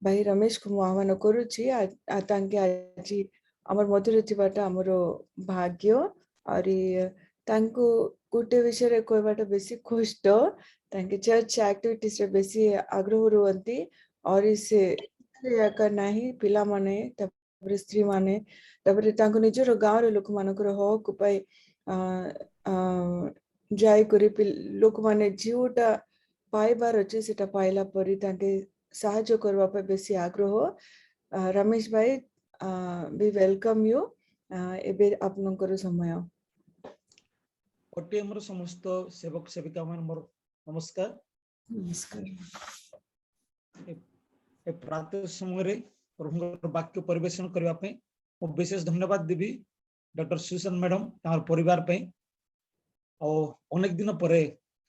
भाई रमेश को मु आह्वान करुच्ची तांके आज आमर मधुर थिबाटा आमर भाग्य और तांको गोटे विषय रे कहबाटा बेसी कष्ट तांके चर्च एक्टिविटीज रे बेसी आग्रह रुहंती और से याका नाही पिला माने तबरे स्त्री माने तबरे तांको निजर गाँव रे लोक मानकर हक पाई जाय करी लोक माने जीवटा पाइबार अच्छे सेटा पाइला परी तांके साहाଯ୍ୟ करबा पे बेसी आग्रह रमेश भाई वी वेलकम यू एबे आपनकर समय ओटीएम रो समस्त सेवक सेविका मान मोर नमस्कार नमस्कार ए प्रातः समय रे प्रभुर वाक्य परिवेशन करबा पे मो विशेष धन्यवाद देबी डॉक्टर सुसन मैडम तार परिवार पे और अनेक दिन परे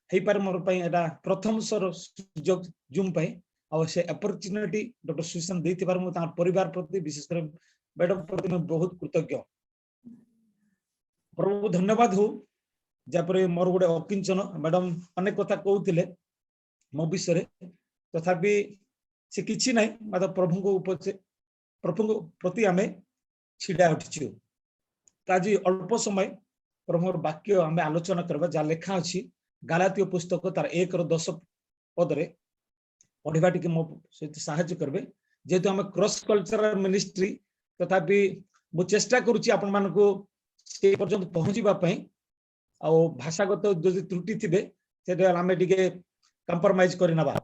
हेई पार मोर पे एटा प्रथम सर सुयोग जूम पे और से अपॉर्चुनिटी डॉक्टर सुसन देती बार मु तार परिवार प्रति विशेष कर मैडम प्रति मैं बहुत कृतज्ञ प्रभु धन्यवाद हो जापरे मोर गोटे अकिंचन मैडम अनेक कथा कहउतिले मो विषय तथापि से किछि नै मतलब प्रभु को प्रभु प्रति आमे छिडा उठिछु ताजी अल्प समय प्रभुर वाक्य आमे आलोचना करबा जा लेखा अछि गलातीय पुस्तक तार 1:10 पद रे पढ़ा टी मो सहित साहाଯ୍य करबे जेतु हम क्रॉस कल्चरल मिनिस्ट्री तथापि मु चेष्टा करूची आपण मानको से पर्यंत पहुंचीबा पई आ भाषागत जदि त्रुटि थिबे सेटा हमें टिके कंप्रोमाइज करि नबा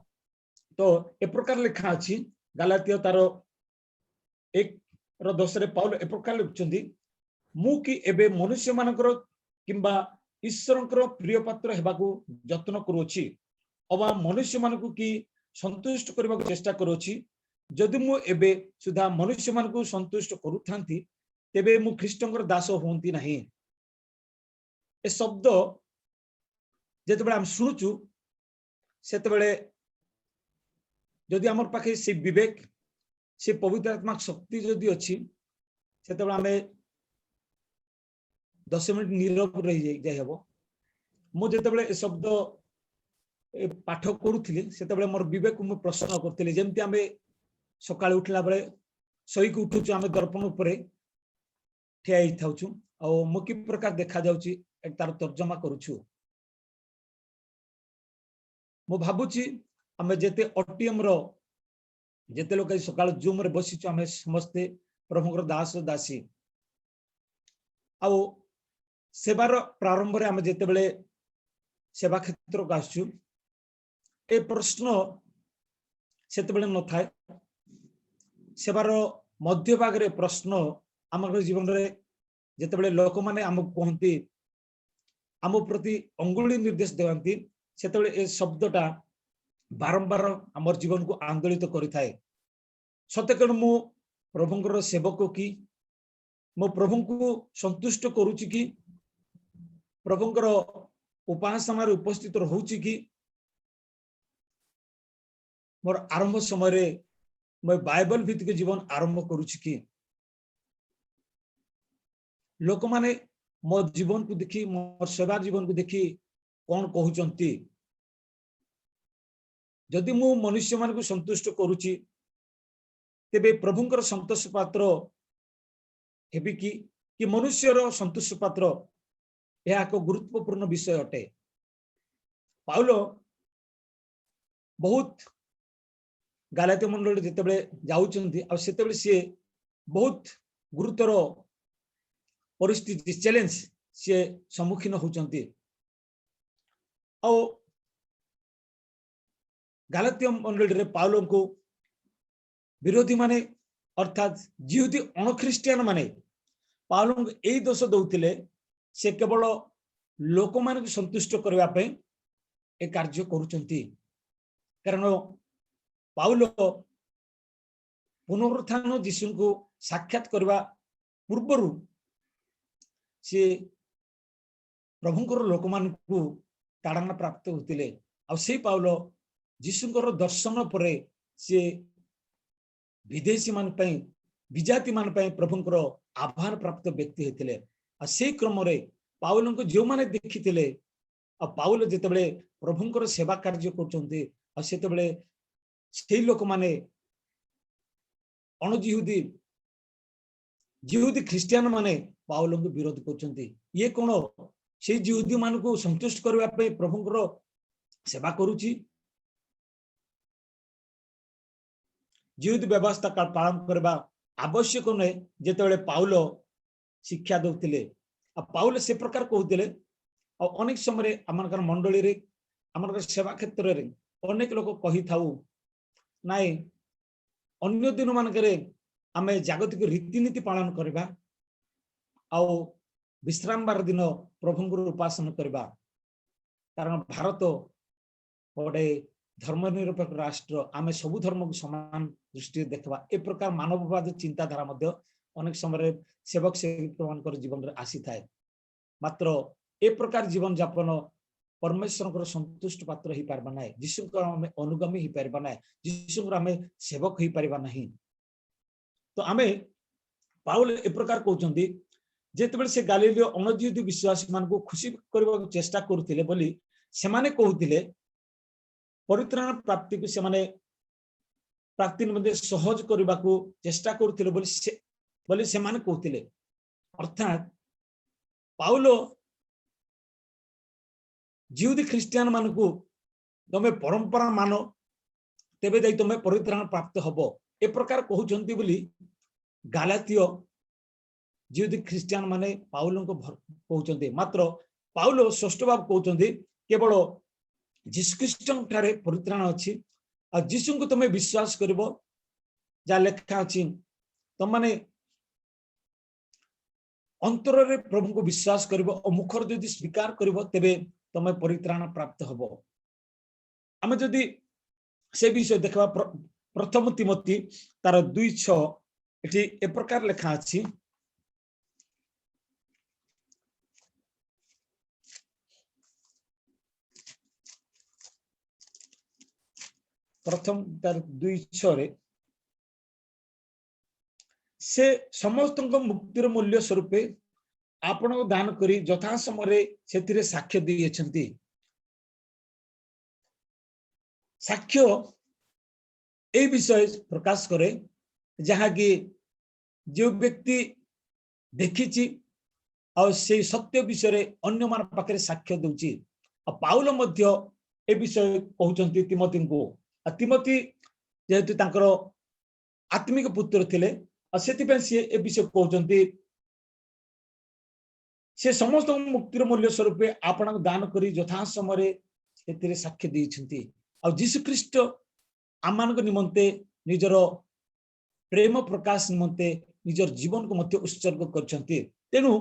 तो ए प्रकार लिखा अछि गलातीय तारो 1:10 रे पाउल ए प्रकार लिखचंदी मु कि एबे मनुष्य मानकर किंबा ईश्वरकर प्रिय पात्र हेबाकू यत्न करूची अबा मनुष्य मानकू की संतुष्ट करबा चेष्टा करूची जदि मु एबे सुधा मनुष्य मान को संतुष्ट करूथांती तेबे मु ख्रीष्टंकर दास होंती नहीं ए शब्द जेते हम सुनुचु सेते बेले जदि हमर पाखे से विवेक से पवित्र आत्मा शक्ति जदि अछि सेते बेले हमें 10 मिनिट नीरव रही जाय हबो मु जेते बेले ए शब्द पाठ करूथिले सेते बेले मोर विवेक मु प्रश्न करथिले जेमति हमें सकाळ उठला बेले सही को उठुचु हमें दर्पण ऊपर ठिया ही थाउचु आ मु कि प्रकार देखा जाउची एक तार तर्जमा करूछु मु भाबुची हमें जेते ओटीएम रो जेते लोक सकाळ जूम रे बसिचु हमें समस्ते प्रभुकर दास दासी आ सेवार प्रारंभ रे हमें जेते बेले सेवा क्षेत्र को आसु ए प्रश्न सेते बेले न थाए सेवार मध्य भाग रे प्रश्न आम जीवन रे जेते बेले लोक माने हमको कहती आम प्रति अंगुली निर्देश देवंती सेते बेले ए शब्दटा बारंबार आम जीवन को आंदोलित करि थाए सत्यकन मु प्रभुंकर सेवक की मो प्रभु को संतुष्ट करूची की प्रभुंकर उपासना रे उपस्थित रहउची की मोर आरंभ समय रे मैं बाइबल भित्तिक जीवन आरंभ करूची की लोक माने मो जीवन को देखी मोर सेवा जीवन को देखी कौन कहउचंती जदि मु मनुष्य मान को संतुष्ट करूची तेबे प्रभुंकर संतोष पात्र हेबी कि मनुष्य रो संतोष पात्र यह एक गुरुत्वपूर्ण विषय अटे पाउलो बहुत गालाती मंडल जितेबले जाउचंती आ सेतेबले से बहुत गुरुतर परिस्थिति चैलेंज से सम्मुखीन होचंती आ गालाती मंडल रे पाउलो को विरोधी माने अर्थात जिहुदी अणख्रिस्टियन माने पाउलो को एई दोष दउतिले से केवल लोक मान को संतुष्ट करबा पे ए कार्य करूचंती कारण पाउलो पुनरुत्थान यीशु को साक्षात करबा पूर्वरु से प्रभुंकर लोक मान को ताड़ना प्राप्त होतिले आ से पाउलो यीशुंकर दर्शन परे से विदेशी मान पे विजाति मान पे प्रभुंकर आभार प्राप्त व्यक्ति हेतिले आ से क्रम रे पाउलो को जो माने देखिथिले आ पाउलो जेतेबेले प्रभुंकर सेवा कार्य करचंती आ सेते बेले सेही लोक माने अणजिहुदी जिहुदी ख्रिस्टियन माने पाउल को विरोध करछन्ती ये कोन से जिहुदी मान को संतुष्ट करबा पे प्रभुଙ୍କର सेवा करूची जिहुदी व्यवस्था का पालन करबा आवश्यक नै जेतेबेले पाउल शिक्षा दउतिले आ पाउल से प्रकार कहउतिले आ अनेक समय आमनकर मंडली रे आमनकर सेवा क्षेत्र रे अनेक लोक कहि थाउ नाइ अन्य दिन मानकरे आमे जागतिक रीतिनीति पालन करबा आ विश्रामबार दिन प्रभुଙ୍କର उपासना करबा कारण भारत गोटे धर्मनिरपेक्ष राष्ट्र आमे सबु धर्म को समान दृष्टि देखबा ए प्रकार मानववाद चिंताधारा मध्य अनेक समय सेवक सेवक जीवन रे आसी थाए मात्र ए प्रकार जीवन यापन परमेश्वर को संतुष्ट पात्र ही पारबा नाही यीशु को हमें अनुगामी ही पारबा नाही यीशु को हमें सेवक ही पारबा नहीं तो आमे पाउल ए प्रकार कहउचंदी जेतेबेले से गालीलियो अणजिहुदी विश्वासी मान को खुशी करबा चेष्टा करथिले बोली से माने कहउथिले परित्राण प्राप्ति को से माने प्राप्ति मध्ये सहज करबा को चेष्टा करथिले बोली से माने कहउथिले अर्थात पाउल जिहुदी ख्रिस्टियन मान को तमे परंपरा मानो तेबे दई तमे परित्राण प्राप्त हबो ए प्रकार कहउचंती बोली गालातियो जिहुदी ख्रिस्टियन माने पाउल को कहउचंती मात्र पाउल स्पष्ट भाव कहउचंती केवल यीशु ख्रिस्ट ठारे परित्राण अछि आ यीशु को तमे विश्वास करबो जा लेखा अछि तम माने अंतर रे प्रभु को विश्वास करबो और मुखर यदि स्वीकार करबो तेबे तमे परित्राण प्राप्त हबो आमे जदि से विषय देखबा प्रथम तिमोथी तार 2:6 एठी ए प्रकार लेखा अछि प्रथम तार 2:6 रे से समस्त मुक्तिर मूल्य स्वरूप आपण को दान करी यथा समय से साक्ष्य दिए साक्ष्य ए विषय प्रकाश करे जहाँ कि जो व्यक्ति देखी और से सत्य विषय अन्य मान पाखे साक्ष्य दूची पाउल मध्य ए विषय कहउचंती तिमोथी को तिमोथी जेहेतु तांकर आत्मिक पुत्र थिले से सी ए विषय कहउचंती से समस्त मुक्तिर मूल्य स्वरूप आपण दान करी यथा समय से साक्ष्य दी यीशु ख्रिस्ट आम निमंते निजर प्रेम प्रकाश निमंते निजर जीवन को मध्य उत्सर्ग करछंती तेनु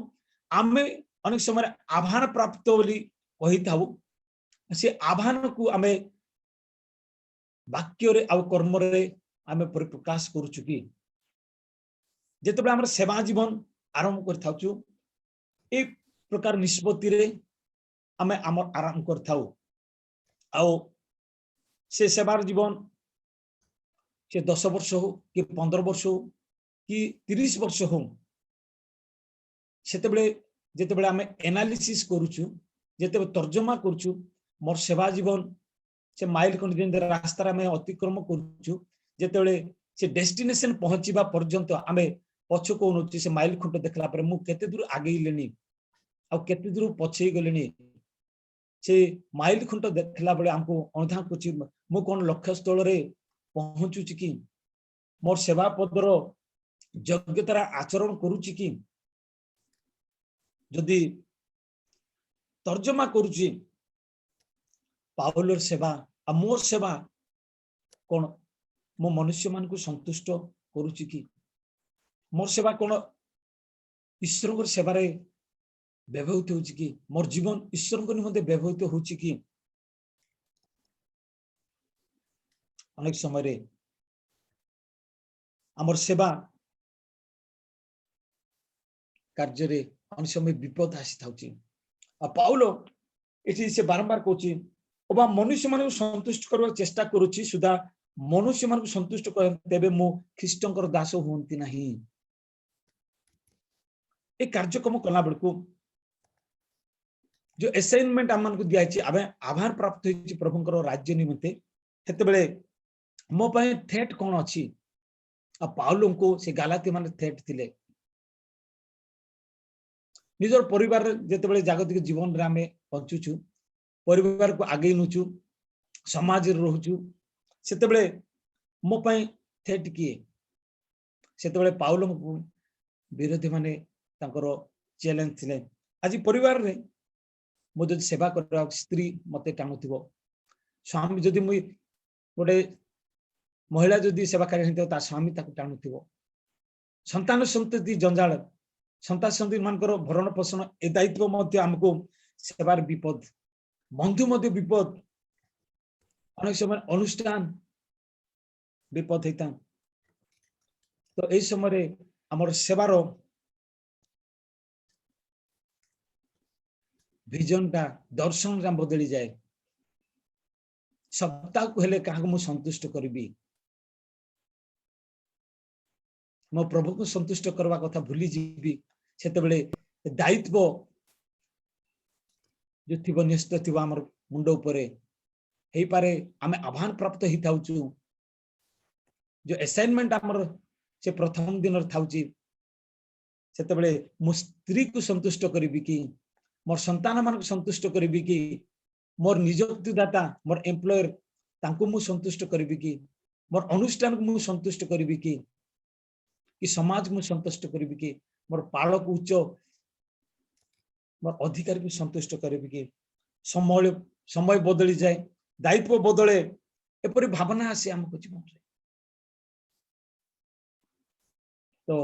आमे अनेक समय आह्वान प्राप्त बोली कहि थाउ से आह्वान को आमे वाक्य रे आ कर्म रे आमे परिप्रकाश करूछु कि जेतबे हमर सेवा जीवन आरंभ कर थाउछु ए प्रकार निष्पत्ति रे आमे हमर आराम कर थाउ आ से सेवार जीवन से 10 वर्ष हो कि 15 वर्ष हो कि 30 वर्ष हो सेतेबेले जेतेबेले आमे एनालिसिस करूछु जेतेबे तर्जमा करूछु मोर सेवा जीवन से माइल खंड रास्ता में अतिक्रम करूछु जेतेबेले से डेस्टिनेशन पहुंचीबा पर्यंत आमे पछ को नोची से माइल खंड देखला पर मु केते दूर आगे लेनी आ केते दूर पछे गलेनी से माइल खंड देखला बेले हमको अनुधान कुछ मु कोन लक्ष्य स्थल रे पहुंचुची कि मोर सेवा पदर योग्यता आचरण करूची कि जदि तर्जमा करूची पाउलर सेवा आ मोर सेवा कोन मो मनुष्य मान को संतुष्ट करूची कि मोर सेवा कोन ईश्वर को सेवा रे व्यवहित होची कि मोर जीवन ईश्वर को निमंते व्यवहित होची कि अनेक समय रे हमर सेवा कार्य रे अनेक समय विपद आसी थाउची आ पाउलो एठी से बारंबार कहूची ओबा मनुष्य मान को संतुष्ट करबा चेष्टा करूची सुधा मनुष्य मान को संतुष्ट कर तेबे मो ख्रिस्टंकर दास होंती नहीं ए कार्यक्रम कला बेलको जो असाइनमेंट आम को दिया आभार प्राप्त प्रभुंकर राज्य निमंते हेतेबेले मो पय थ्रेट कोन अछि आ पाउलो को से गालाती माने थ्रेट थिले निजर परिवार जेतेबेले जागतिक जीवन रे आमे पहुंचुछु परिवार को आगे नुचु समाज रे रहउछु सेतेबेले मो पय थ्रेट किए सेतेबेले पाउलो को विरोधी माने तांकर चैलेंज थिले आज परिवार रे मो जदि सेवा करबा स्त्री मते टाणुथिबो स्वामी जदि मुई गोटे महिला जदि सेवा कार्य हितो ता स्वामी ताको टाणुथिबो संतान संतति जंजाल संतान संतति मानकर भरण पोषण ए दायित्व मध्य हमको सेवार विपद बंधु मध्य विपद अनेक समय अनुष्ठान विपद हेता तो ए समय हमर सेवार विजन टा दर्शन रा बदली जाए सप्ताह को हेले काहा को संतुष्ट करबी मो प्रभु को संतुष्ट करवा कथा भूली जीवी सेते बेले दायित्व जो थिबो न्यस्त थिबो हमर मुंड ऊपर हेई पारे आमे आह्वान प्राप्त हि थाउचु जो असाइनमेंट हमर से प्रथम दिन थाउची सेते बेले मो स्त्री को संतुष्ट करबी कि मोर संतान मान को संतुष्ट करबी कि मोर नियुक्तिदाता मोर एम्प्लॉयर तांको मु संतुष्ट करबी कि मोर अनुष्ठान को मु संतुष्ट करबी कि समाज मु संतुष्ट करबी कि मोर पालक उच्च मोर अधिकारी को संतुष्ट करबी कि समय बदली जाए दायित्व बदले एपरि भावना आसे हमको जीवन रे तो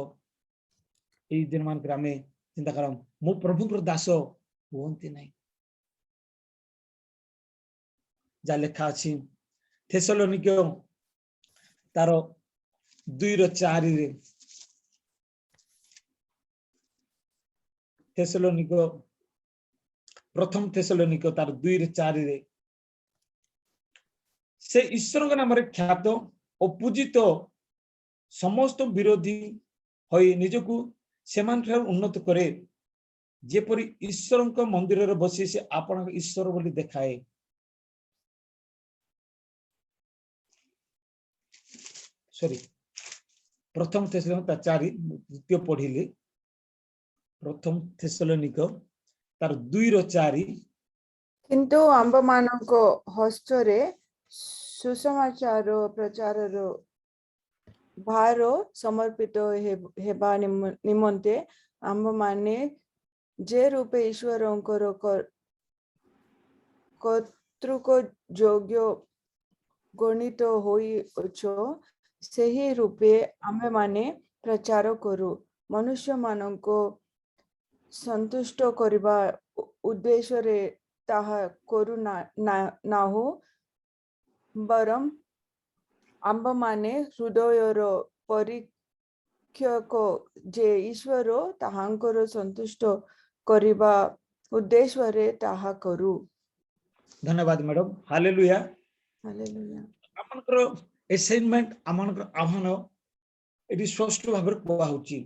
ए दिन मान ग्रामे चिंता करम मु प्रभु को दास होंती नहीं जा लेखा अछि थेसलोनिके तार 2:4 रे थेसलोनिके प्रथम थेसलोनिके तार 2:4 रे से ईश्वर के नाम रे ख्यात और पूजित समस्त विरोधी होई निजको सेमान ठार उन्नत करे जेपरि ईश्वर को मंदिर रे बसी से आपन ईश्वर बोली देखाए सॉरी प्रथम थेसलोनिके 4 द्वितीय पढ़िले प्रथम थेसलोनिके तार 2:4 किंतु आंब मानको हस्तरे सुसमाचार प्रचार भार समर्पित हेबा निमंते आंब माने जे रूपे ईश्वरंकर कर्तृक योग्य गणित होई अछो सही रूपे आमे माने प्रचार करू मनुष्य मानको संतुष्ट करिबा उद्देश्य रे ताहा करू ना हो बरम आंब माने हृदयर परीक्षक जे ईश्वर ताहांकर संतुष्ट करिबा उद्देश्य रे ताहा करू धन्यवाद मैडम हालेलुया हालेलुया आपनकर असाइनमेंट आपनकर आह्वान एटी स्पष्ट भाबरे कोआ होची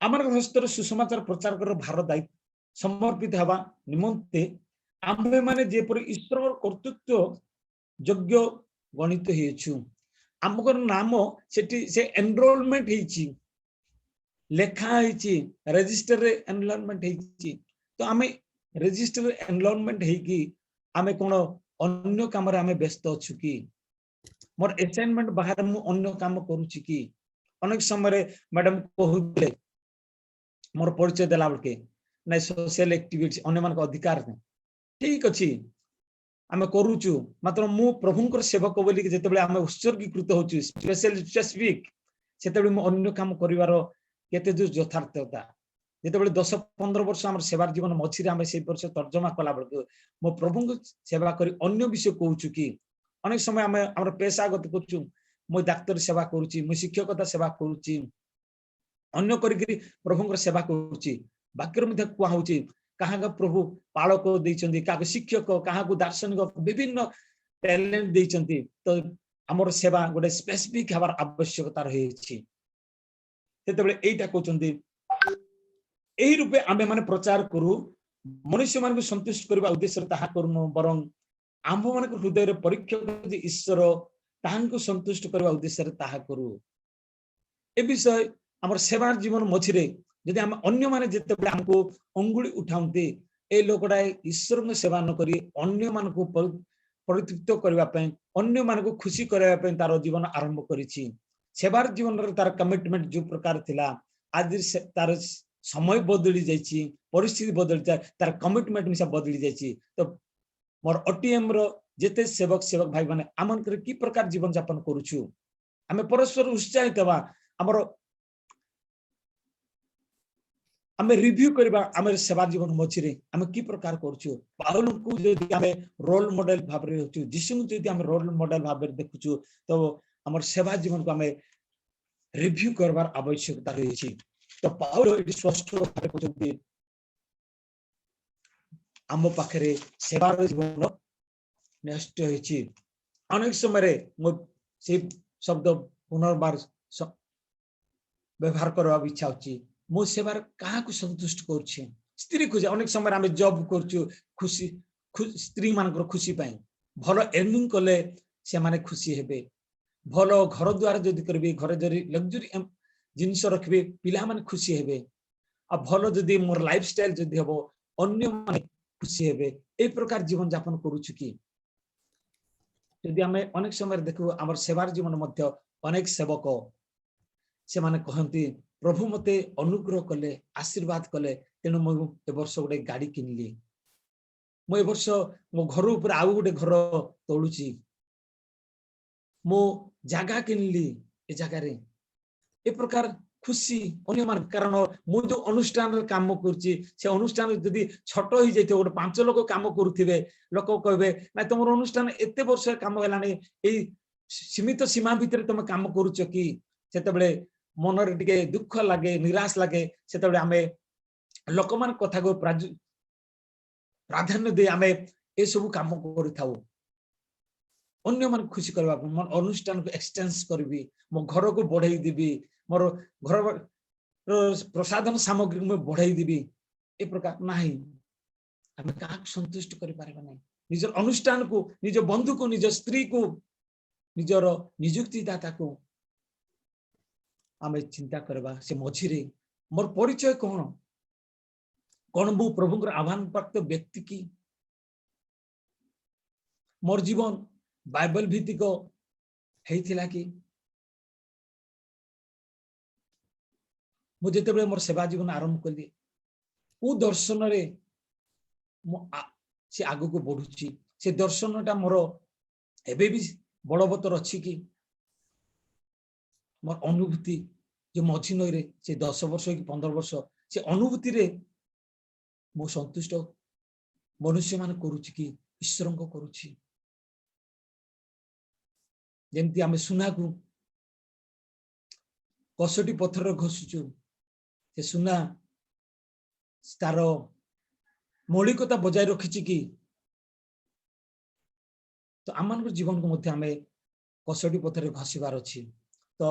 आपनकर हस्तर सुसमाचार प्रचार कर भार दायित्व समर्पित हवा निमंते आम्भे माने जेपरि ईश्वर कर्तृत्व योग्य गणित हेछु आमकर नाम सेठी से एनरोलमेंट हेची लेखा हेची रजिस्टर रे एनरोलमेंट हेची तो आमे रजिस्टर एनरोलमेंट हेकी आमे कोन अन्य काम रे आमे व्यस्त अछु की मोर असाइनमेंट बाहर मु अन्य काम करूची की अनेक समय मैडम कहूले मोर परिचय देला बके नै सोशल एक्टिविटी अन्य मान को अधिकार नै ठीक अछि आमे करूचु मात्र मु प्रभुंकर सेवक बोली जेतेबेले आमे उत्सर्गीकृत होचु स्पेसिफिक सेतेबेले मु अन्य काम करिवार केते दूर यथार्थता जेतेबेले 10-15 वर्ष हमर सेवा जीवन मछी रे आमे से वर्ष तर्जमा कला बके मो प्रभुंक सेवा करी अन्य विषय कहूचु की अनेक समय आमे हमर पेशागत करचु मु डाक्टर सेवा करूची मु शिक्षकता सेवा करूची अन्य करी प्रभुंकर सेवा करूची वाक्यर मध्ये कुआ होची कहा का प्रभु पालक देइचंदी का शिक्षक कहा को दार्शनिक विभिन्न टैलेंट देइचंदी तो हमर सेवा गोटे स्पेसिफिक हबार आवश्यकता रहिछि तेतबेले एटा कहउचंदी एही रूपे आमे माने प्रचार करू मनुष्य मान को संतुष्ट करबा उद्देश्य ताहा करनु बरं आम मान हृदय परीक्षा कर ईश्वर तांको संतुष्ट करने उद्देश्य ताहा करू ए विषय आम सेवार जीवन मझे जदि आम अन्य माने जिते हमको अंगुली उठाते ए लोकटा ईश्वर को सेवा न करी अन्य मान को परितृप्त करने अन्य मान को खुशी करने तार जीवन आरंभ करिछि सेवार जीवन रे तार कमिटमेंट जो प्रकार थिला आज तार समय बदली जाइछि परिस्थिति बदली तार कमिटमेंट मिसा बदली जाइछि तो मोर ओटीएम रो जेते सेवक भाई माने आमन करे की प्रकार जीवन यापन करूछु आमे परस्पर उत्साहित हवा हमर आमे रिव्यू करबा आमे सेवा जीवन मछिरे आमे की प्रकार करछु पाउल को जदि आमे रोल मॉडल भाबरे होछु जिसु जदि आमे रोल मॉडल भाबरे देखुछु तो हमर सेवा जीवन को आमे रिव्यू करबार आवश्यकता रहिछि तो पाउल एटी स्पष्ट भाबरे कहउछथि आम पाखरे सेवार जीवन नष्ट होइछि अनेक समय रे मो से शब्द पुनर्बार व्यवहार करबा इच्छा होछि मो सेवार कहा को संतुष्ट करछि स्त्री को अनेक समय आमे जॉब करछु खुशी स्त्री मानकर खुशी पाई भलो अर्निंग कले से माने खुशी हेबे भलो घर द्वार जदि करबे घर जरी लग्जरी जिंस रखबे पिला माने खुशी हेबे आ भलो जदि मोर लाइफस्टाइल जदि हबो अन्य माने खुशी हेबे ए प्रकार जीवन यापन करूछु कि यदि आमे अनेक समय देखु हमर सेवार जीवन मध्य अनेक सेवक से माने कहंती प्रभु मते अनुग्रह कले आशीर्वाद कले तेनु मो ए वर्ष गोटे गाड़ी किनली मो ए वर्ष मो घर ऊपर आउ गोटे घर तोलुची मो जागा किनली ए जागा रे ए प्रकार खुशी अन्य मान कारण मु जो अनुष्ठान रे काम करछि से अनुष्ठान जदि छोट होई जैते गोटे 5 लोक काम करूथिबे लोक कहबे ना तमर अनुष्ठान एते वर्ष काम हेलानी ए सीमित सीमा भीतर तुम काम करूछ कि सेते बेले मन रे टिके दुख लागे निराश लागे सेते बेले आमे लोक मान कथा को प्राधान्य दे आमे ए सब काम करिथाउ अन्य मान खुशी करबा मन अनुष्ठान को एक्सटेंस करबी मो घर को बढ़ाई देबी मोर घर प्रसाधन सामग्री में बढ़ाई देबी ए प्रकार नाही आमे का संतुष्ट करि पारबा नै निज अनुष्ठान को निज बंधु को निज स्त्री को निजर नियुक्ति दाता को आमे चिंता करबा से मझिरे मोर परिचय कौन मु प्रभु आह्वान प्राप्त व्यक्ति की मोर जीवन बाइबल भित्तिक हेइथिला कि मु जेते बेले मोर सेवा जीवन आरंभ कली ओ दर्शन रे से आगु को बढ़ुची से दर्शनटा मोर एबे भी बड़बतर अच्छी कि मोर अनुभूति जो मझी नई रे से 10 वर्ष कि 15 वर्ष से अनुभूति रे मो संतुष्ट मनुष्य मान करूची कि ईश्वर को करूची जेमती आमे सुना को कसोटी पत्थर घसुचु से सुना तार मौलिकता बजाय रखिछि कि तो आम जीवन को मध्य आमे कसोटी पत्थर घसीबार अछि तो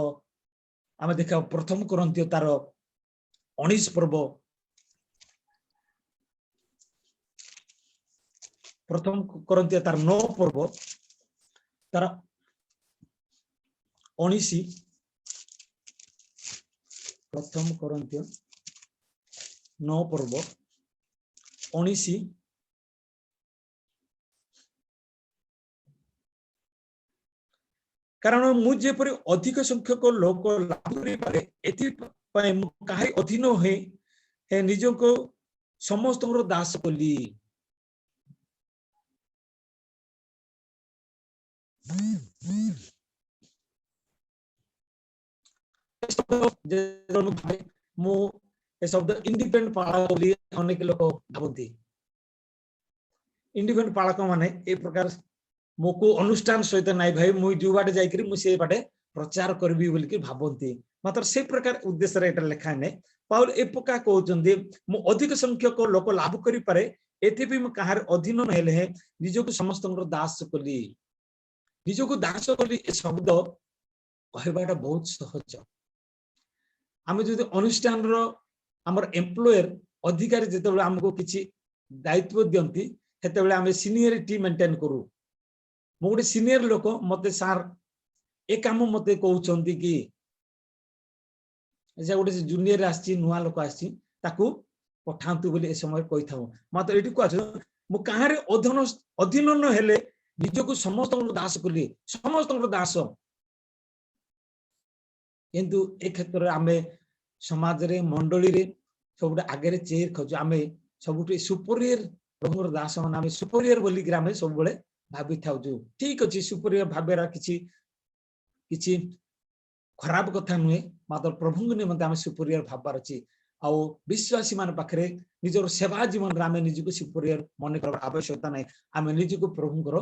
आमे देखा प्रथम करंतिय तार 19 पर्व प्रथम करंतिय तार 9 पर्व तार 19 प्रथम करंतिय 9 पर्व 19 कारण मु जेपरि अधिक संख्यक लोक लाभ करि पारे एथि पय मु काहे अधीन हे हे निजो को समस्त दास कली मु ए शब्द इंडिपेंडेंट पाळक बोली अनेक लोक भाबंती इंडिपेंडेंट पाळक माने ए प्रकार मोको अनुष्ठान सहित नाई भाई मुई जो बाटे जाई करी मु से बाटे प्रचार करबी बोली कि भाबंती मात्र से प्रकार उद्देश्य रे एटा लिखा नै पाउल ए प्रकार कहउचंदी मु अधिक संख्यक लोक लाभ करि पारे एथि भी मु काहार अधीन न हेले निजो को समस्त दास कली निजो को दास कली ए शब्द कहबाटा बहुत सहज आमे जदि अनुष्ठान रो हमर एम्प्लॉयर अधिकारी जेते बेले हमको किछि दायित्व दियंती हेते बेले आमे सीनियरिटी मेंटेन करू मो गोटे सीनियर लोक मते सार ए काम मते कहउछंती कि जे गोटे जूनियर आसी नुआ लोक आसी ताकू पठांतु बोली ए समय कहि थाउ मात्र एठी को मु काहारे अधीन न हेले निजको समस्त दास कली समस्त दास किंतु ए क्षेत्र में आमे समाज रे मंडली रे सब आगे चेयर खजु आमे सब सुपरियर प्रभुर दास मान आमे सुपरियर बोली कि आमे सब बळे भाबी थाउ ठीक अछि सुपरियर भाबेरा किछि किछि खराब कथा नुहे मात्र प्रभु निमंते आमे सुपरियर भाबार अछि आ विश्वासी मान पाखरे निजर सेवा जीवन रे आमे निजको सुपरियर मन कर आवश्यकता नै आमे निजको प्रभुकर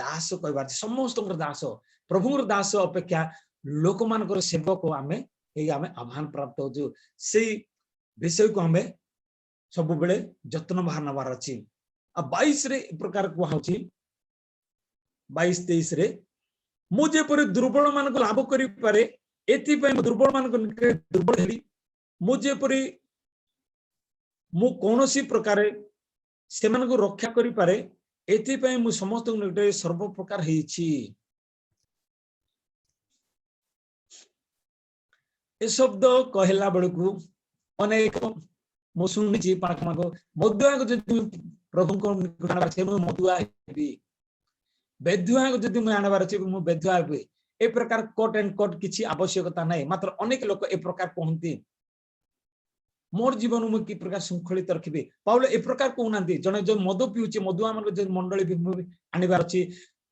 दास कहबार समस्त दास प्रभुर दास अपेक्षा लोक मानकर सेवक आमे आमे आह्वान प्राप्त हो से विषय को आमे सब बेले जत्न बाहर नबार अछि आ 22 रे प्रकार को होछि 22 23 रे मु जे पर दुर्बल मान को लाभ करि पारे एति पे दुर्बल मान को दुर्बल हेली मु जे पर मु कोनोसी प्रकार से मान को रक्षा करि पारे एति पे मु समस्त निकटे सर्व प्रकार हेछि ए शब्द कहला बेलू अनेक मु सुनिछि पाखमा को मधुआ को जदि प्रभु को आनबार छै मु मधुआ हेबी बेधुआ को जदि मु आनबार छै मु बेधुआ हेबी ए प्रकार कट एंड कट किछि आवश्यकता नै मात्र अनेक लोक ए प्रकार कहंती मोर जीवन मु की प्रकार शृंखलित रखिबे पाउल ए प्रकार कहउनांती जने जो मधु पिउछि मधुआ मन जो मंडली आनिबार अछि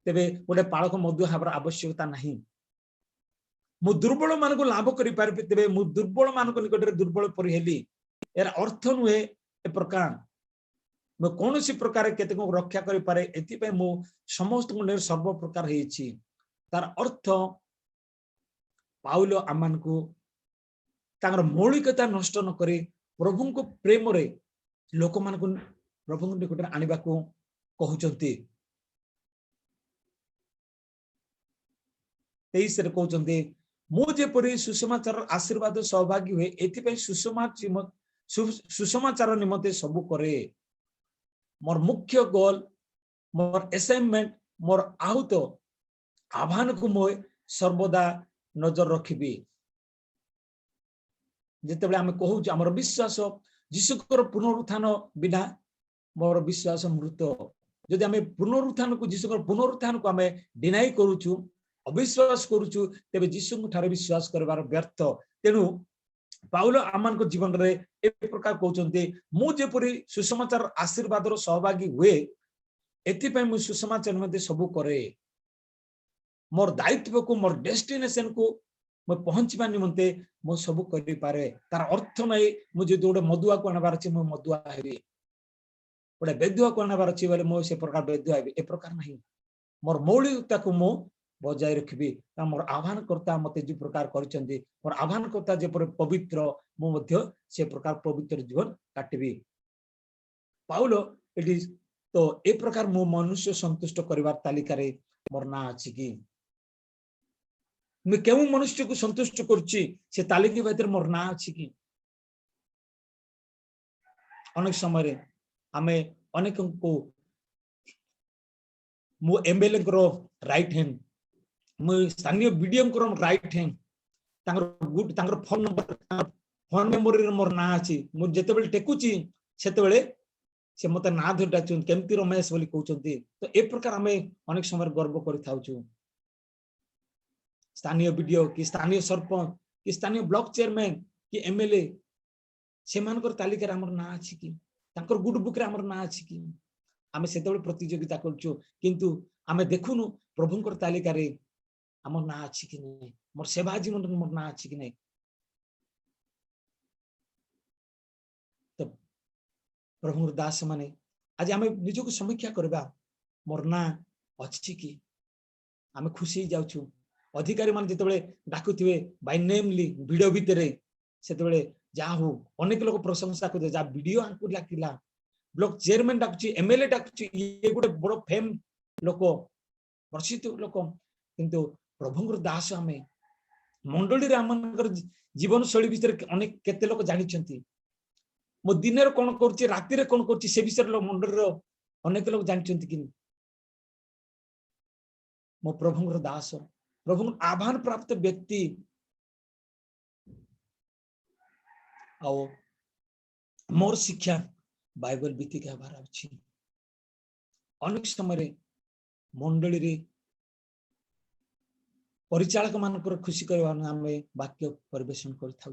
तेबे गोटे पाळक मधुआ हबार आवश्यकता नाही मु दुर्बल मान को लाभ करि पारबे तेबे मु दुर्बल मान को निकट रे दुर्बल परि हेली एरा अर्थ नुहे ए प्रकार मु कोनोसी प्रकार केते को रक्षा करि पारे एति पे मु समस्त गुण सर्व प्रकार हेछि तार अर्थ पाउल आमान को तांगर मौलिकता नष्ट न करे प्रभु को प्रेम रे लोक मान को प्रभु निकट रे आनिबा को कहउचंती 23 रे कहउचंती मु जे परि सुसमाचार आशीर्वाद सहभागी हुए एति पे सुसमाचार निमते सब करे मोर मुख्य गोल मोर असाइनमेंट मोर आहुत आह्वान को मो सर्वदा नजर रखिबी जेते बेले आमे कहू जे हमर विश्वास यीशुकर पुनरुत्थान बिना मोर विश्वास मृत जदि आमे पुनरुत्थान को यीशुकर पुनरुत्थान को आमे डिनाई करूछु अविश्वास करूछु तेबे यीशु ठारे विश्वास करबार व्यर्थ तेनु पाउल आमान को जीवन रे ए प्रकार कहउचंती मु जे परि सुसमाचार आशीर्वाद रो सहभागी हुए एति पे मु सुसमाचार मध्ये सब करे मोर दायित्व को मोर डेस्टिनेशन को म पहुंचबा निमंते मु सब करि पारे तार अर्थ नै मु जे दोडे मधुआ को आनबार अछि मु मधुआ हेबी ओडे बेदुआ को आनबार अछि बोले मु से प्रकार बेदुआ हेबी ए प्रकार नाही मोर मौलिकता को मु बजाय रखिबी मोर आह्वान करता मते जो प्रकार करचंदी मोर आह्वान करता जे पवित्र मु मध्य से प्रकार पवित्र जीवन काटिबी पाउल इट इज तो ए प्रकार मु मनुष्य संतुष्ट करिवार तालिका रे मोर ना अछि कि मैं केउ मनुष्य को संतुष्ट करछि से तालिका भीतर मोर ना अछि कि अनेक समय रे हमें अनेक को मु एमएलए करो राइट हैंड मु स्थानीय वीडियो को राइट हैंड तांगर गुड तांगर फोन नंबर फोन मेमोरी रे मोर ना अछि मु जेते बेले टेकुची सेते बेले से मते ना धरटा चुन केमती रमेश बोली कहउचंती तो ए प्रकार हमें अनेक समय गर्व करि थाउछु स्थानीय वीडियो कि स्थानीय सरपंच कि स्थानीय ब्लॉक चेयरमैन कि एमएलए से मानकर तालिका रे हमर ना अछि कि तांकर गुड बुक रे हमर ना अछि कि हमें सेते बेले प्रतियोगिता करछु किंतु हमें देखुनु प्रभुंकर तालिका रे हमर ना अछि कि नै मोर सेवा जीवन रे मोर ना अछि कि नै तो प्रभुर दास माने आज हमें निज को समीक्षा करबा मोर ना अछि कि हमें खुशी जाउछु अधिकारी मान जेते बेले डाकुथिबे बाय नेमली वीडियो भितरे सेते बेले जा हो अनेक लोग प्रशंसा कर जा वीडियो आंकु लाकिला ब्लॉक चेयरमैन डाकुची एमएलए डाकुची ये गोटे बड़ फेम लोक प्रसिद्ध लोक किंतु प्रभुंकर दास हमें मंडली रे आमनकर जीवन शैली विषय अनेक केते लोक जानि छथि मो दिन रे कोन करछि राति रे कोन करछि से विषय लोक मंडली रो अनेक लोक जानि छथि कि मो प्रभुर दास प्रभु आह्वान प्राप्त व्यक्ति आओ मोर शिक्षा बाइबल भित्तिक हबार अछि अनेक समय मंडली रे परिचालक मानकर खुशी करबा आमे वाक्य परिवेशन करिथाउ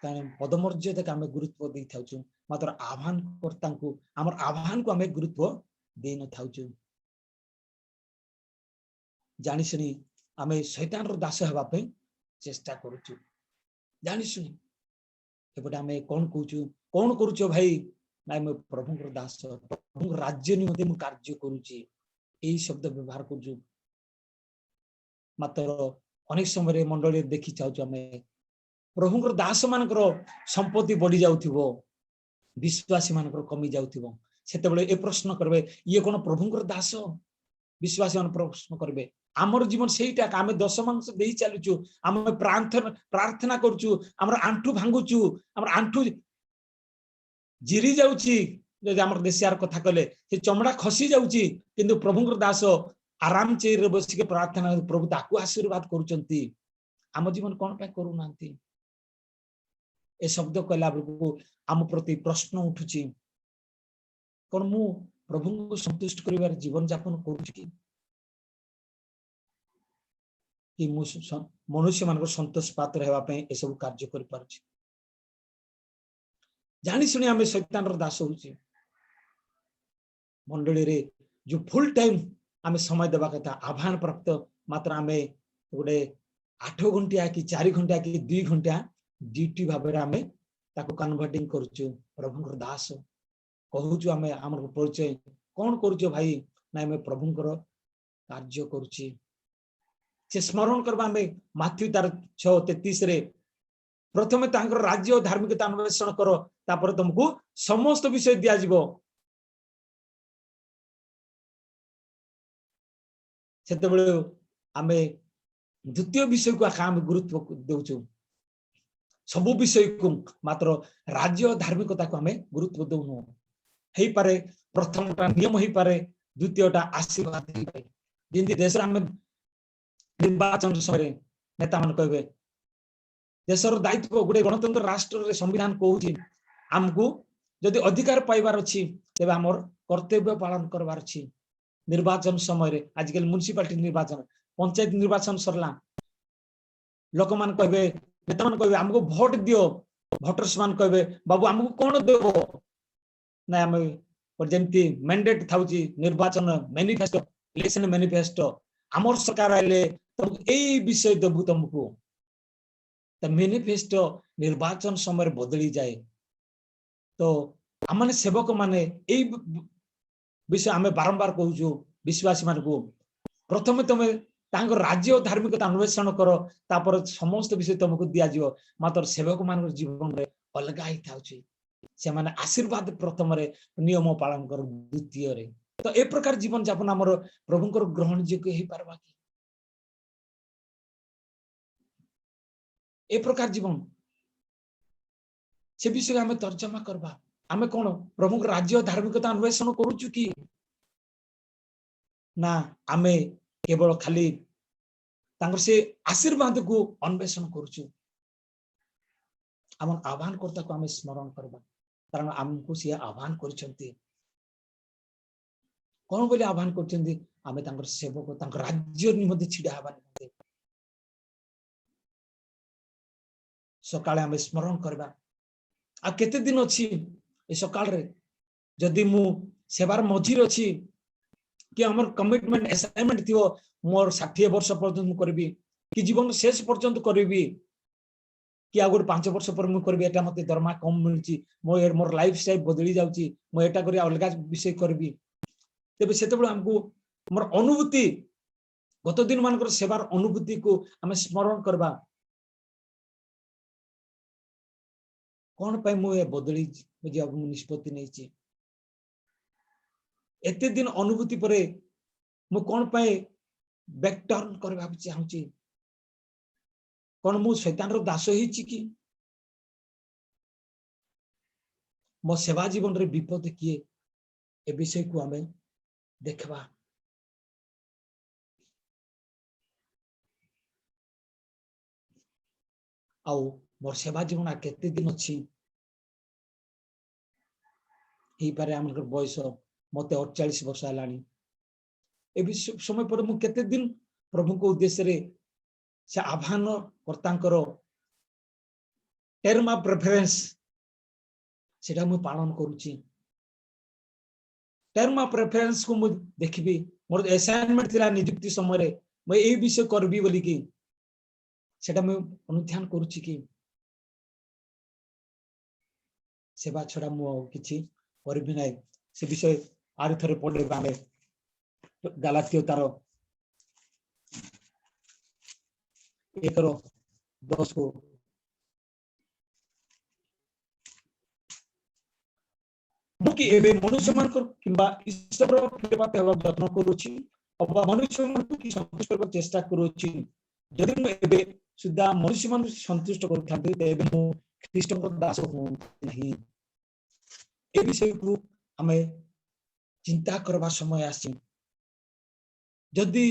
कारण पदमर्यादा आमे गुरुत्व दे थाउ मात्र आह्वान कर्ता को हमर आह्वान को आमे गुरुत्व दे न थाउ जानि सुनी आमे शैतान रो दास हेबा पे चेष्टा करूछु जानि सुनी एपटे आमे कोन करूछु भाई नाइ मैं प्रभु रो दास प्रभु राज्य निमते मु कार्य करूची एई शब्द व्यवहार करूछु मात्र अनेक समय मंडली देखि चाहू आमे प्रभुंकर दास मानकर संपत्ति बढ़ी जाउथिबो विश्वासी मानकर कमी जाउथिबो सेते बेले ए प्रश्न करबे ये कोन प्रभुंकर दास विश्वासी मान प्रश्न करबे आमर जीवन सेईटा आमे दशमांश देई चालुचु आमे प्रार्थना करूचु हमर आंठू भांगुचु हमर आंठू जिरी जाउची जे हमर देशियार कथा कले से चमड़ा खसी जाउची किंतु प्रभुंकर दास आराम चेयर रे बसी के प्रार्थना प्रभु ताकू आशीर्वाद करूचंती आम जीवन कोन पे करू नांती ए शब्द कहला बेलू आम प्रति प्रश्न उठुची कौन मु प्रभु को संतुष्ट करिवार जीवन यापन करूची कि मनुष्य मान संतोष पात्र हेबा पे ए सब कार्य कर पारुची जानी सुनी आमे शैतान रो दास होची मंडली रे जो फुल टाइम आमे समय देबा कथा आह्वान प्राप्त मात्र आमे गोटे 8 घंटा कि 4 घंटा कि 2 घंटा ड्यूटी भाबरे आमे ताको कन्वर्टिंग करूछु प्रभुंकर दास कहूछु आमे हमर परिचय कोन करूछु भाई नाइ मैं प्रभुंकर कार्य करूची से स्मरण करबा में माथ्यू तार 6:33 रे प्रथमे तांकर राज्य और धार्मिकता अन्वेषण करो तापर तुमको समस्त विषय दिया जीवो सेते बेले आमे द्वितीय विषय को आम गुरुत्व देउछु सब विषय को मात्र राज्य और धार्मिकता को हमें गुरुत्व देउनु हेई पारे प्रथमटा नियम हेई पारे द्वितीयटा आशीर्वाद हेई पारे जिंदी देश रे निर्वाचन समय नेता मान कहबे देशर दायित्व गुटे गणतंत्र राष्ट्र रे संविधान कहूची हमको जदि अधिकार पाइबार अछि तेबे हमर कर्तव्य पालन करबार अछि निर्वाचन समय रे आजकल म्युनिसिपालिटी निर्वाचन पंचायत निर्वाचन सरला लोक मान कहबे नेता मान कहबे हमको वोट दियो वोटर्स मान कहबे बाबू हमको कोन देबो ना हम पर जेंति मैंडेट थाउची निर्वाचन मैनिफेस्टो इलेक्शन मैनिफेस्टो हमर सरकार आइले तुम एई विषय देबू तुमको त मैनिफेस्टो निर्वाचन समय बदली जाए तो आमने सेवक माने एई विषय आमे बारंबार कहूछु विश्वासी मान को प्रथमे तमे तांग राज्य और धार्मिकता अन्वेषण करो तापर समस्त विषय तुमको दिया जिवो मात्र सेवक मान जीवन रे अलगा ही थाउची से माने आशीर्वाद प्रथम रे नियम पालन करो द्वितीय रे तो ए प्रकार जीवन यापन हमर प्रभुंकर ग्रहण योग्य हे पारबा की ए प्रकार जीवन से विषय हमें तर्जमा करबा हमें कौन प्रभु राज्य धार्मिकता अन्वेषण करूचु कि ना आमे केवल खाली तांकर से आशीर्वाद को अन्वेषण करूचु हम आह्वान करता को हमें स्मरण करबा कारण हमको से आह्वान करछंती कौन बोले आह्वान करछंती आमे तांकर सेवक तांकर राज्य निमते छिडा हबा निमते सकाळे हमें स्मरण करबा आ केते दिन अछि ए सकाळ रे जदि मु सेवार मझिर अछि कि हमर कमिटमेंट असाइनमेंट थियो मोर 60 वर्ष पर्यंत मु करबी कि जीवन शेष पर्यंत करबी कि आगुर 5 वर्ष पर मु करबी एटा मते दरमा कम मिलची मोर लाइफ स्टाइल बदली जाउची मु एटा करी अलगा विषय करबी तेबे सेतेबेले हमको मोर अनुभूति गत दिन मानकर सेवार अनुभूति को हमें स्मरण करबा कौन पाई मु बदली जे निष्पत्ति नहीं एते दिन अनुभूति परे मु कौन पाई बैक टर्न करबा चाहूची कौन मु शैतान रो दास हिची कि मो सेवा जीवन रे विपद किए ए विषय को हमें देखबा आउ मोर सेवा जीवन केते दिन अछि ही पारे हमर बयस मते 48 वर्ष हलानी ए समय पर मु केते दिन प्रभु को उद्देश्य रे से आह्वान कर्तांकर टर्म ऑफ रेफरेंस सेटा मु पालन करूची टर्म ऑफ रेफरेंस को मु देखबी मोर असाइनमेंट थिला नियुक्ति समय रे मैं ए विषय करबी बोली कि सेटा मु अनुध्यान करूची कि सेवा छड़ा मु किछि करबी नै से विषय आरि थरे पढे बामे गलातियो तार 1:10 को मुकी एबे मनुष्य मान किंबा ईश्वर प्रेमाते हेबा यत्न करूची अबा मनुष्य मान की संतुष्ट करबा चेष्टा करूची जदि मु एबे सुद्धा मनुष्य मान संतुष्ट करथांती तेबे मु ख्रीष्ट को दास हूं नहीं ए विषय को हमें चिंता करबा समय आसी जदि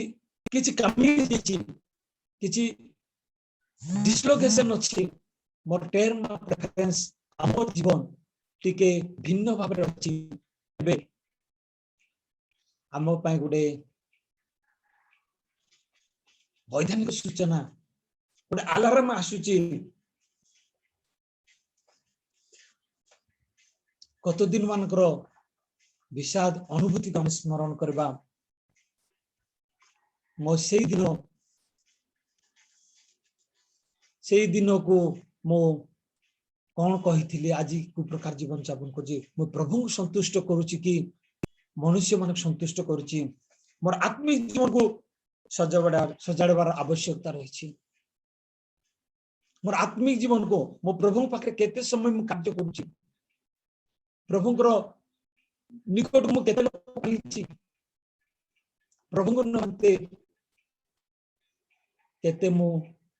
किछि कमी दिछि किछि डिसलोकेशन अछि मोर टर्म ऑफ रेफरेंस हमर जीवन टिके भिन्न भाव अछि बे हम पय गुडे वैधानिक सूचना गुडे अलार्म आसुची कत दिन मानकर विषाद अनुभूति को स्मरण करबा मो से दिन को मो कौन कही आज को प्रकार जीवन यापन कर मो प्रभु को संतुष्ट करुच्ची कि मनुष्य मान संतुष्ट करुच्ची मोर आत्मिक जीवन को सजाड़बार आवश्यकता रही मोर आत्मिक जीवन को मो प्रभु पाखे केते समय मु कार्य करुच्ची प्रभुंकर निकट मु केते लोक प्रभु नमते केते मु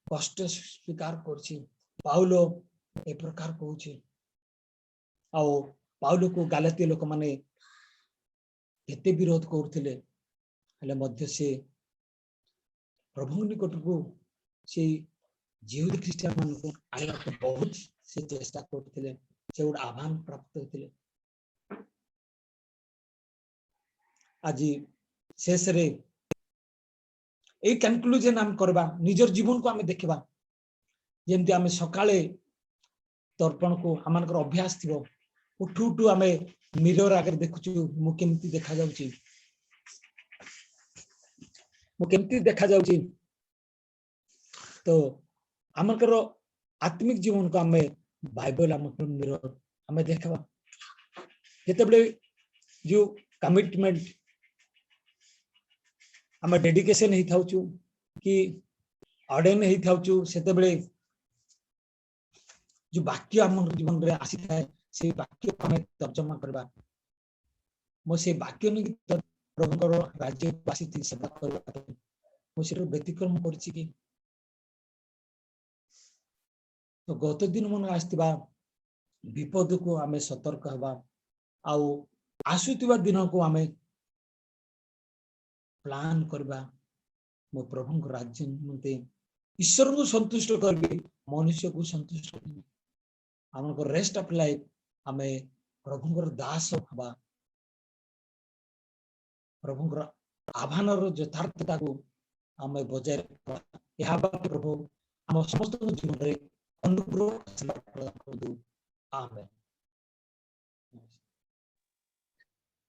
कष्ट स्वीकार करछि पाउलो ए प्रकार कहूछि आउ पाउलो को गालाती लोक माने केते विरोध करथिले हले मध्य से प्रभु निकट को से जीवित ख्रिस्टियन मान को आया तो बहुत से चेष्टा करथिले से उड आह्वान प्राप्त होथिले आज शेष रे ए कंक्लूजन हम करबा निजर जीवन को हमें देखबा जेमति हमें सकाळे तर्पण को हमनकर अभ्यास थिबो उठू उठू हमें मिरर आगे देखुछु मु केमति देखा जाउची तो हमनकर आत्मिक जीवन को हमें बाइबल हमनकर मिरर हमें देखबा जेतेबेले जो कमिटमेंट हमें डेडिकेशन ही थाउछु कि ऑर्डन ही थाउछु सेतेबेले जो वाक्य हम जीवन रे आसी थाए से वाक्य हमें तर्जमा करबा मो से वाक्य नि प्रभुकर राज्यवासी थी सेवा करबा मो से व्यतिक्रम करछि कि तो गत दिन मन आस्तिबा विपद को हमें सतर्क हबा आउ आसुतिबा दिन को हमें प्लान करबा मो प्रभु को राज्य निमंते ईश्वर को संतुष्ट करबे मनुष्य को संतुष्ट करबे हमको रेस्ट ऑफ लाइफ हमें प्रभु को दास हबा प्रभु को आह्वान यथार्थता को हमें बजाय रखबा यहा प्रभु हम समस्त जीवन रे अनुग्रह प्रदान करदु आमेन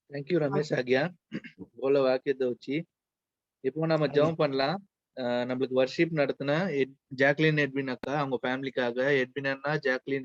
थैंक यू रमेश आज्ञा बोलो वाक्य दोची இப்போ நம்ம ஜெபம் பண்ணலாம் நம்மளுக்கு வர்ஷிப் நடத்தின ஜாக்லின் எட்வின் அக்கா அவங்க ஃபேமிலிக்காக எட்வின் அண்ணா ஜாக்லின்